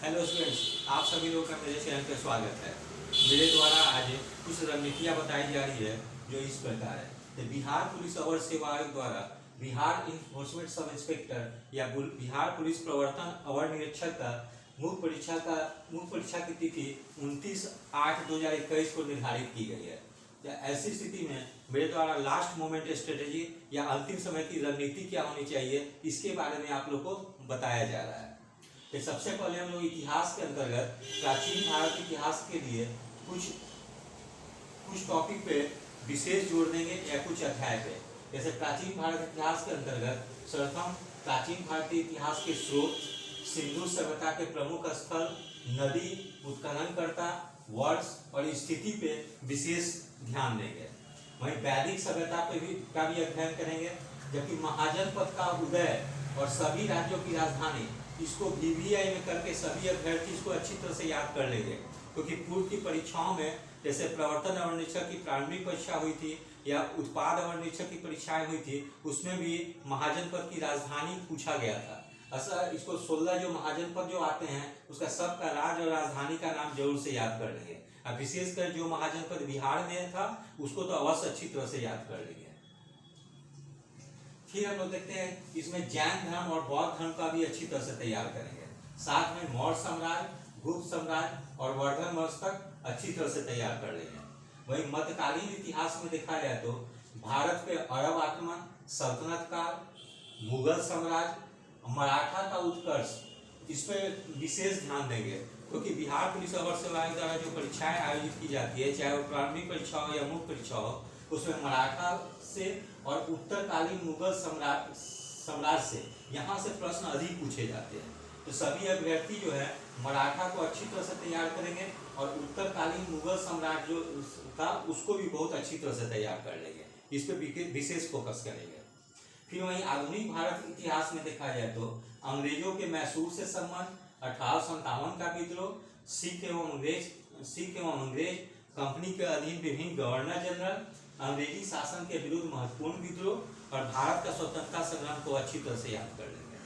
Hello students, आप सभी लोगों का मेरे चैनल पर स्वागत है। मेरे द्वारा आज कुछ रणनीतियाँ बताई जा रही है जो इस प्रकार है। तो बिहार पुलिस अवर सेवा आयोग द्वारा बिहार इन्फोर्समेंट सब इंस्पेक्टर या बिहार पुलिस प्रवर्तन अवर निरीक्षक का मुख्य परीक्षा की तिथि 29/8/2021 को निर्धारित की गई है। या ऐसी स्थिति में मेरे द्वारा लास्ट मोमेंट स्ट्रेटेजी या अंतिम समय की रणनीति क्या होनी चाहिए, इसके बारे में आप लोग को बताया जा रहा है। तो सबसे पहले हम लोग इतिहास के अंतर्गत प्राचीन भारत इतिहास के लिए कुछ टॉपिक पे विशेष जोड़ देंगे या कुछ अध्याय पे। जैसे प्राचीन भारत इतिहास के अंतर्गत सर्वप्रथम प्राचीन भारतीय इतिहास के स्रोत, सिंधु सभ्यता के प्रमुख स्थल, नदी, उत्खननकर्ता, वर्ष और स्थिति पे विशेष ध्यान देंगे। वहीं वैदिक सभ्यता पे का भी अध्ययन करेंगे, जबकि महाजनपद का उदय और सभी राज्यों की राजधानी, इसको VVI में करके सभी अभ्यर्थी इसको अच्छी तरह से याद कर लेंगे, क्योंकि पूर्व की परीक्षाओं में जैसे प्रवर्तन अवर निरीक्षक की प्रारंभिक परीक्षा हुई थी या उत्पाद अवर निरीक्षक की परीक्षाएं हुई थी, उसमें भी महाजनपद की राजधानी पूछा गया था। ऐसा इसको 16 जो महाजनपद जो आते हैं उसका सबका राज्य और राजधानी का नाम जरूर से याद कर लेंगे। अब विशेषकर जो महाजनपद बिहार में था उसको तो अवश्य अच्छी तरह से याद कर लेंगे। फिर हम लोग देखते हैं इसमें जैन धर्म और बौद्ध धर्म का भी अच्छी तरह से तैयार करेंगे। साथ में मौर्य साम्राज्य, गुप्त साम्राज्य और वर्धन वंश तक अच्छी तरह से तैयार कर लेंगे। वहीं मध्यकालीन इतिहास में देखा जाए तो भारत पे अरब आक्रमण, सल्तनत काल, मुगल साम्राज्य, मराठा का उत्कर्ष, इस पर विशेष ध्यान देंगे, क्योंकि बिहार पुलिस अवर सेवा आयोग द्वारा जो परीक्षाएं आयोजित की जाती है, चाहे वो प्रारंभिक परीक्षा हो या मुख्य परीक्षा हो, उसमें मराठा से और उत्तरकालीन मुगल साम्राज्य से यहाँ से प्रश्न अधिक पूछे जाते हैं। तो सभी अभ्यर्थी जो है मराठा को अच्छी तरह से तैयार करेंगे और उत्तरकालीन मुगल साम्राज्य जो था उसको भी बहुत अच्छी तरह से तैयार कर लेंगे। इस पर विशेष फोकस करेंगे। फिर वहीं आधुनिक भारत इतिहास में देखा जाए तो अंग्रेजों के मैसूर से संबंध, 1857 का विद्रोह, सिख एवं अंग्रेज कंपनी के अधीन विभिन्न गवर्नर जनरल, अंग्रेजी शासन के विरुद्ध महत्वपूर्ण विद्रोह और भारत का स्वतंत्रता संग्राम को अच्छी तरह से याद कर लेंगे।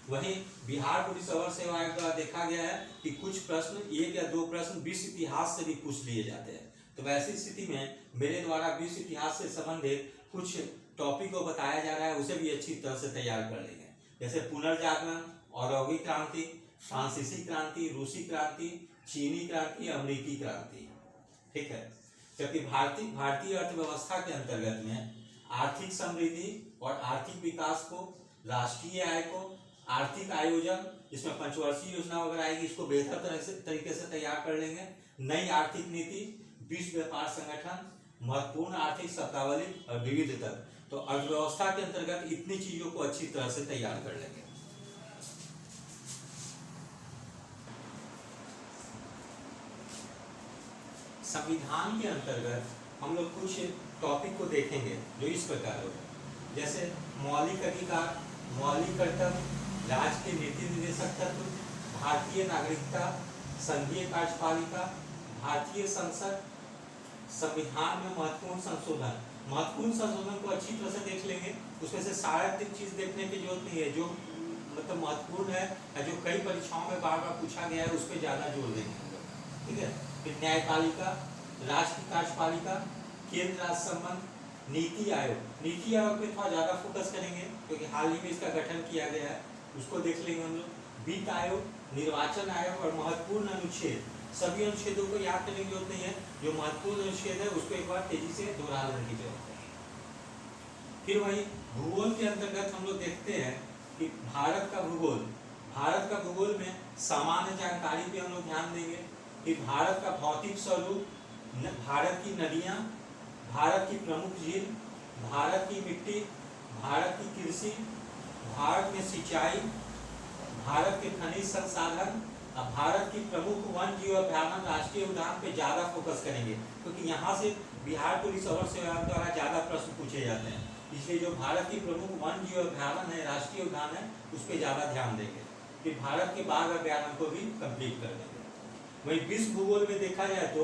वहीं बिहार पुलिस अवर सेवा आयोग द्वारा देखा गया है कि कुछ प्रश्न, 1 या 2 प्रश्न विश्व इतिहास से भी पूछ लिए जाते हैं। तो वैसी स्थिति में मेरे द्वारा विश्व इतिहास से संबंधित कुछ टॉपिक को बताया जा रहा है, उसे भी अच्छी तरह से तैयार कर लेंगे। जैसे पुनर्जागरण, औद्योगिक क्रांति, फ्रांसीसी क्रांति, रूसी क्रांति, चीनी क्रांति, अमेरिकी क्रांति। ठीक है। जबकि भारतीय अर्थव्यवस्था के अंतर्गत में आर्थिक समृद्धि और आर्थिक विकास को, राष्ट्रीय आय को, आर्थिक आयोजन, इसमें पंचवर्षीय योजना वगैरह आएगी, इसको बेहतर तरीके से तैयार कर लेंगे। नई आर्थिक नीति, विश्व व्यापार संगठन, महत्वपूर्ण आर्थिक शब्दावली और विविधता। तो अर्थव्यवस्था के अंतर्गत इतनी चीजों को अच्छी तरह से तैयार कर लेंगे। संविधान के अंतर्गत हम लोग कुछ टॉपिक को देखेंगे जो इस प्रकार होगा। जैसे मौलिक अधिकार, मौलिक कर्तव्य, राज्य के नीति निर्देशक तत्व, भारतीय नागरिकता, संघीय कार्यपालिका, भारतीय संसद, संविधान में महत्वपूर्ण संशोधन। महत्वपूर्ण संशोधन को अच्छी तरह से देख लेंगे। उसमें से सारा चीज देखने की जरूरत नहीं है, जो मतलब महत्वपूर्ण है या जो कई परीक्षाओं में बार बार पूछा गया है उस पर ज्यादा जोर देंगे। ठीक है। फिर न्यायपालिका, राष्ट्रीय कार्यपालिका, केंद्र राज्य संबंध, नीति आयोग। नीति आयोग पे थोड़ा ज्यादा फोकस करेंगे क्योंकि हाल ही में इसका गठन किया गया है, उसको देख लेंगे हम लोग। वित्त आयोग, निर्वाचन आयोग और महत्वपूर्ण अनुच्छेद, सभी अनुच्छेदों को याद करने की जरूरत नहीं है। जो महत्वपूर्ण अनुच्छेद है उसको एक बार तेजी से दोहरा लेने की जरूरत है। फिर वही भूगोल के अंतर्गत हम लोग देखते हैं कि भारत का भूगोल में सामान्य जानकारी पे हम लोग ध्यान देंगे कि भारत का भौतिक स्वरूप, भारत की नदियाँ, भारत की प्रमुख झील, भारत की मिट्टी, भारत की कृषि, भारत में सिंचाई, भारत के खनिज संसाधन, भारत की प्रमुख वन जीव अभ्यारण्य, राष्ट्रीय उद्यान पे ज्यादा फोकस करेंगे, क्योंकि यहाँ से बिहार पुलिस अवर सेवा द्वारा ज्यादा प्रश्न पूछे जाते हैं। इसलिए जो भारत की प्रमुख वन जीव अभ्यारण्य है, राष्ट्रीय उद्यान है, उस पर ज्यादा ध्यान देंगे। फिर भारत के बाघ अभ्यारण्य को भी कंप्लीट कर देंगे। वही विश्व भूगोल में देखा जाए तो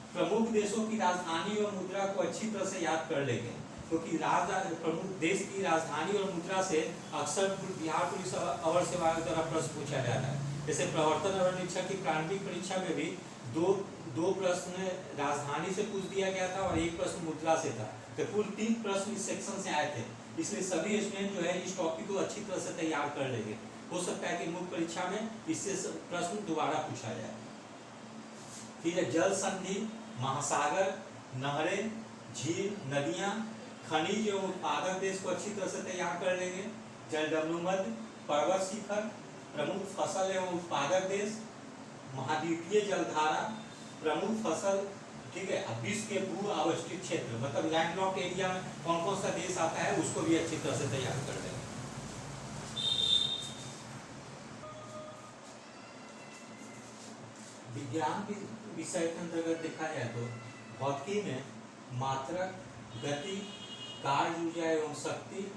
प्रमुख देशों की राजधानी और मुद्रा को अच्छी तरह से याद कर लेंगे, क्योंकि प्रमुख देश की राजधानी और मुद्रा से अक्सर बिहार पुलिस अवर सेवा द्वारा प्रश्न पूछा जाता है। जैसे प्रवर्तन और निरीक्षक की प्रारंभिक परीक्षा में भी दो प्रश्न राजधानी से पूछ दिया गया था और एक प्रश्न मुद्रा से था, तो कुल 3 प्रश्न इस सेक्शन से आए थे। इसलिए सभी स्टूडेंट जो है इस टॉपिक को अच्छी तरह से तैयार कर लेंगे। हो सकता है कि मुख्य परीक्षा में इससे प्रश्न दोबारा पूछा जाए। फिर जल संधि, महासागर, नहरें, झील, नदियां, खनिज एवं उत्पादक देश को अच्छी तरह से तैयार कर लेंगे। जलडमरूमध्य, पर्वत शिखर, प्रमुख फसल एवं उत्पादक देश, महाद्वीपीय जलधारा, प्रमुख फसल, ठीक है। अब विश्व के भू अवस्थित क्षेत्र मतलब लैंडलॉक्ड एरिया में कौन कौन सा देश आता है उसको भी अच्छी तरह से तैयार कर लेंगे। विज्ञान के विषय के अंतर्गत देखा जाए तो भौतिकी में मात्रक, गति, कार्य ऊर्जा एवं शक्ति,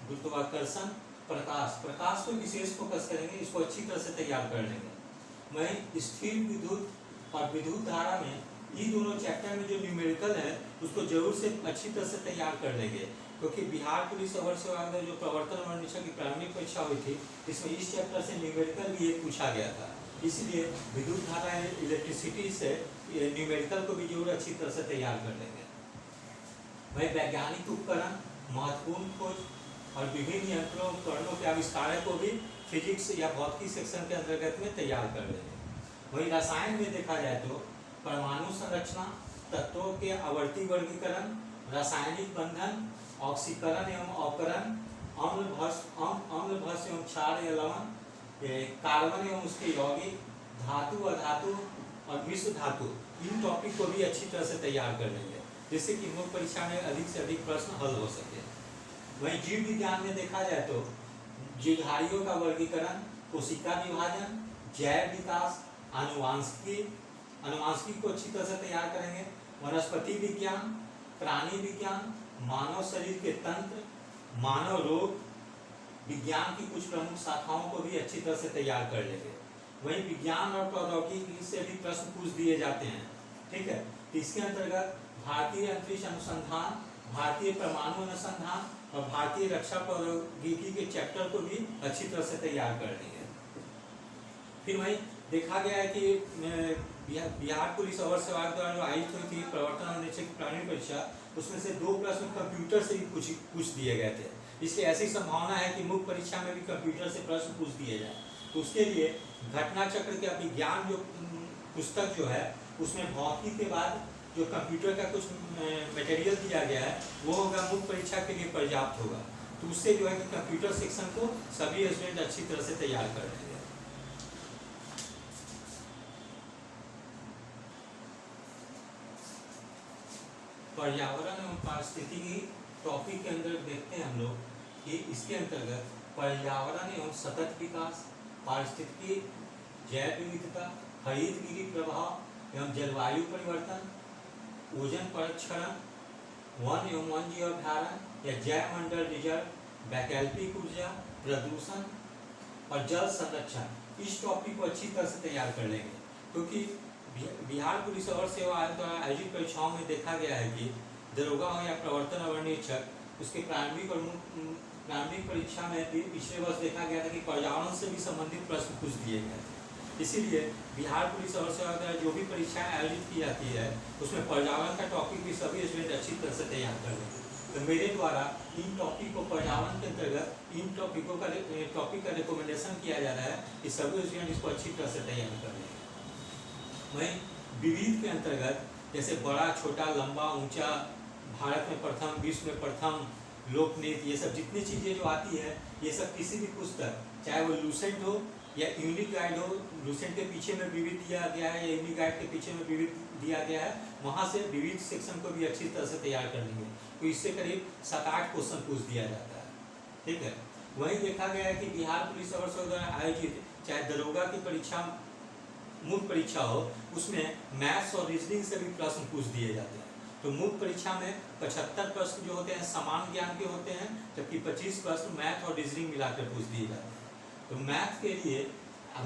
गुरुत्वाकर्षण, प्रकाश को विशेष फोकस करेंगे, इसको अच्छी तरह से तैयार कर लेंगे। वहीं स्थिर विद्युत और विद्युत धारा में ये दोनों चैप्टर में जो न्यूमेरिकल है उसको जरूर से अच्छी तरह से तैयार कर लेंगे, क्योंकि बिहार पुलिस अवर सेवा में जो प्रवर्तन और निरीक्षक की प्रारंभिक परीक्षा हुई थी इसमें इस चैप्टर से न्यूमेरिकल भी एक पूछा गया था। इसलिए विद्युत धारा इलेक्ट्रिसिटी से न्यूमेरिकल को भी जरूर अच्छी तरह से तैयार कर लेंगे। वही वैज्ञानिक उपकरण, महत्वपूर्ण खोज और विभिन्न यंत्रों उपकरणों के आविष्कारक को भी फिजिक्स या भौतिकी सेक्शन के अंतर्गत में तैयार कर लेंगे। वही रसायन में देखा जाए तो परमाणु संरचना, तत्वों के आवर्ती वर्गीकरण, रासायनिक बंधन, ऑक्सीकरण एवं अवकरण, अम्ल भस्म एवं क्षार या लवण, कार्बन एवं उसके यौगिक, धातु अधातु और मिश्र धातु, इन टॉपिक को भी अच्छी तरह से तैयार कर लेंगे, जिससे कि मुख्य परीक्षा में अधिक से अधिक प्रश्न हल हो सके। वहीं जीव विज्ञान में देखा जाए तो जीवधारियों का वर्गीकरण, कोशिका विभाजन, जैव विकास, अनुवांशिकी को अच्छी तरह से तैयार करेंगे। वनस्पति विज्ञान, प्राणी विज्ञान, मानव शरीर के तंत्र, मानव रोग विज्ञान की कुछ प्रमुख शाखाओं को भी अच्छी तरह से तैयार कर लेंगे। वहीं विज्ञान और प्रौद्योगिकी से भी प्रश्न पूछ दिए जाते हैं, ठीक है। तो इसके अंतर्गत भारतीय अंतरिक्ष अनुसंधान, भारतीय परमाणु अनुसंधान और भारतीय रक्षा प्रौद्योगिकी के चैप्टर को भी अच्छी तरह से तैयार कर लेंगे। फिर वहीं देखा गया है कि बिहार पुलिस अवर सेवा द्वारा जो आयोजित हुई थी प्रवर्तन और निरीक्षक की प्रारंभिक परीक्षा, उसमें से 2 प्रश्न कंप्यूटर से भी पूछ दिए गए थे। इसलिए ऐसी संभावना है कि मुख्य परीक्षा में भी कंप्यूटर से प्रश्न पूछ दिए जाए। तो उसके लिए घटना चक्र के विज्ञान जो पुस्तक जो है उसमें भौतिकी के बाद जो कंप्यूटर का कुछ मटेरियल दिया गया है वो होगा मुख्य परीक्षा के लिए पर्याप्त होगा। तो उससे जो है कि कंप्यूटर सेक्शन को सभी स्टूडेंट अच्छी तरह से तैयार कर लेंगे। पर्यावरण एवं पारिस्थितिकी टॉपिक के अंदर देखते हैं हम लोग कि इसके अंतर्गत पर्यावरण एवं सतत विकास, पारिस्थितिकी, जैव विविधता, हरितगृह प्रभाव एवं जलवायु परिवर्तन, ओजोन परक्षरण, वन एवं वन्यजीव अभ्यारण्य या जैव मंडल रिजर्व, वैकल्पिक ऊर्जा, प्रदूषण और जल संरक्षण, इस टॉपिक को अच्छी तरह से तैयार कर लेंगे। क्योंकि बिहार पुलिस अवर सेवा द्वारा आयोजित परीक्षाओं में देखा गया है कि दरोगा हो या प्रवर्तन और निरीक्षक उसके प्रारंभिक परीक्षा में भी पिछले वर्ष देखा गया था कि पर्यावरण से भी संबंधित प्रश्न पूछ दिए गए थे। इसीलिए बिहार पुलिस अवर सेवा द्वारा जो भी परीक्षाएं आयोजित की जाती है उसमें पर्यावरण का टॉपिक भी सभी स्टूडेंट अच्छी तरह से तैयार कर लेंगे। तो मेरे द्वारा इन टॉपिक को पर्यावरण के अंतर्गत इन टॉपिक का रिकमेंडेशन किया जा रहा है कि सभी स्टूडेंट इसको अच्छी तरह से तैयार कर लेंगे। वहीं विविध के अंतर्गत जैसे बड़ा, छोटा, लंबा, ऊंचा, भारत में प्रथम, विश्व में प्रथम, लोकनीति, ये सब जितनी चीज़ें जो आती है ये सब किसी भी पुस्तक चाहे वो लूसेंट हो या यूनिक गाइड हो, लूसेंट के पीछे में विविध दिया गया है या यूनिक गाइड के पीछे में विविध दिया गया है, वहाँ से विविध सेक्शन को भी अच्छी तरह से तैयार कर लेंगे। तो इससे करीब 7-8 क्वेश्चन पूछ दिया जाता है, ठीक है। वहीं देखा गया है कि बिहार पुलिस अवर सेवा द्वारा आयोजित चाहे दरोगा की परीक्षा मुख्य परीक्षा हो उसमें मैथ्स और रीजनिंग से भी प्रश्न पूछ दिए जाते हैं। तो मुख्य परीक्षा में 75 प्रश्न जो होते हैं समान ज्ञान के होते हैं, जबकि 25 प्रश्न मैथ और रीजनिंग मिलाकर पूछ दिए जाते हैं। तो मैथ के लिए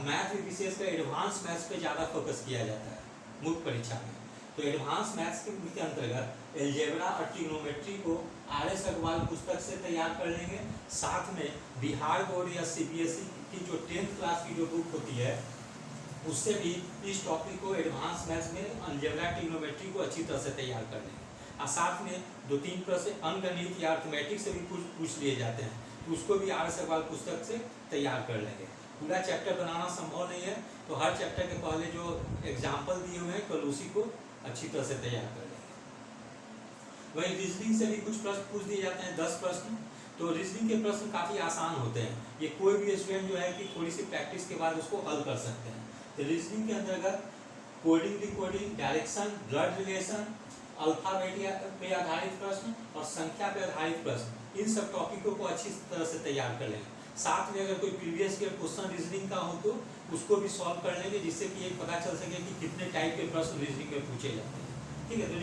मैथ में विशेषकर एडवांस मैथ्स पे ज़्यादा फोकस किया जाता है मुख्य परीक्षा में। तो एडवांस मैथ्स के अंतर्गत एलजेब्रा और ट्रिग्नोमेट्री को RS अग्रवाल पुस्तक से तैयार कर लेंगे। साथ में बिहार बोर्ड या CBSE की जो 10th क्लास की जो बुक होती है उससे भी इस टॉपिक को एडवांस मैथ्स में अलजेब्रा ट्रिग्नोमेट्री को अच्छी तरह से तैयार कर लेंगे। और साथ में 2-3 प्रश्न अंकगणित या अर्थमेटिक से भी पूछ लिए जाते हैं, तो उसको भी RS अग्रवाल पुस्तक से तैयार कर लेंगे। पूरा चैप्टर बनाना संभव नहीं है, तो हर चैप्टर के पहले जो एग्जाम्पल दिए हुए हैं कल उसी को अच्छी तरह से तैयार कर लेंगे। वही रीजनिंग से भी कुछ प्रश्न पूछ दिए जाते हैं, 10 प्रश्न। तो रीजनिंग के प्रश्न काफ़ी आसान होते हैं, ये कोई भी स्टूडेंट जो है कि थोड़ी सी प्रैक्टिस के बाद उसको हल कर सकते हैं। तो रीजनिंग के अंतर्गत coding, decoding, direction, blood relation, alphabet पे आधारित प्रश्न और संख्या पे आधारित प्रश्न, इन सब टॉपिकों को अच्छी तरह से तैयार कर लेंगे। साथ में अगर कोई प्रीवियस ईयर क्वेश्चन रीजनिंग का हो तो उसको भी सॉल्व कर लेंगे, जिससे कि ये पता चल सके कि कितने टाइप के प्रश्न रीजनिंग में पूछे जाते हैं। ठीक है। तो